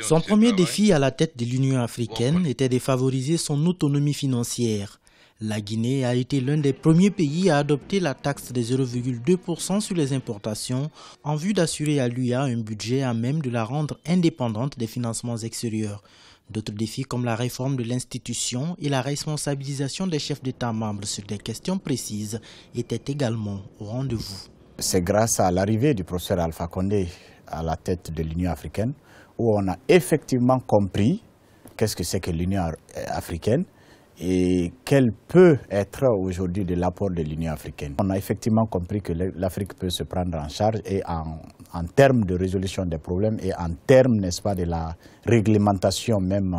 Son premier défi à la tête de l'Union africaine était de favoriser son autonomie financière. La Guinée a été l'un des premiers pays à adopter la taxe de 0,2% sur les importations en vue d'assurer à l'UA un budget à même de la rendre indépendante des financements extérieurs. D'autres défis comme la réforme de l'institution et la responsabilisation des chefs d'État membres sur des questions précises étaient également au rendez-vous. C'est grâce à l'arrivée du professeur Alpha Condé à la tête de l'Union africaine où on a effectivement compris qu'est-ce que c'est que l'Union africaine et quel peut être aujourd'hui de l'apport de l'Union africaine. On a effectivement compris que l'Afrique peut se prendre en charge et en termes de résolution des problèmes et en termes, n'est-ce pas, de la réglementation même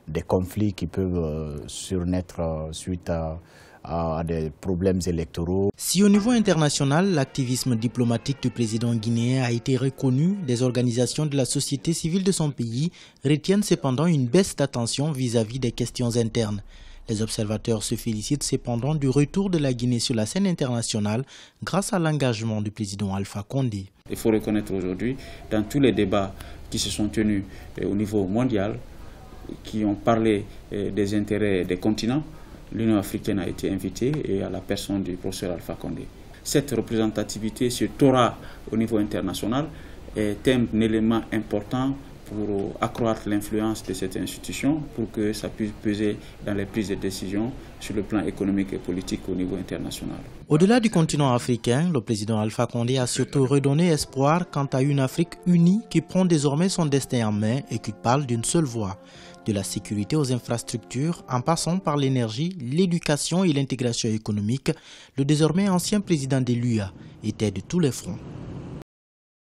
des conflits qui peuvent surnaître suite à des problèmes électoraux. Si au niveau international, l'activisme diplomatique du président guinéen a été reconnu, des organisations de la société civile de son pays retiennent cependant une baisse d'attention vis-à-vis des questions internes. Les observateurs se félicitent cependant du retour de la Guinée sur la scène internationale grâce à l'engagement du président Alpha Condé. Il faut reconnaître aujourd'hui, dans tous les débats qui se sont tenus au niveau mondial, qui ont parlé des intérêts des continents, l'Union africaine a été invitée et à la personne du professeur Alpha Condé. Cette représentativité, ce Torah au niveau international est un élément important pour accroître l'influence de cette institution, pour que ça puisse peser dans les prises de décision sur le plan économique et politique au niveau international. Au-delà du continent africain, le président Alpha Condé a surtout redonné espoir quant à une Afrique unie qui prend désormais son destin en main et qui parle d'une seule voix. De la sécurité aux infrastructures, en passant par l'énergie, l'éducation et l'intégration économique, le désormais ancien président de l'UA était de tous les fronts.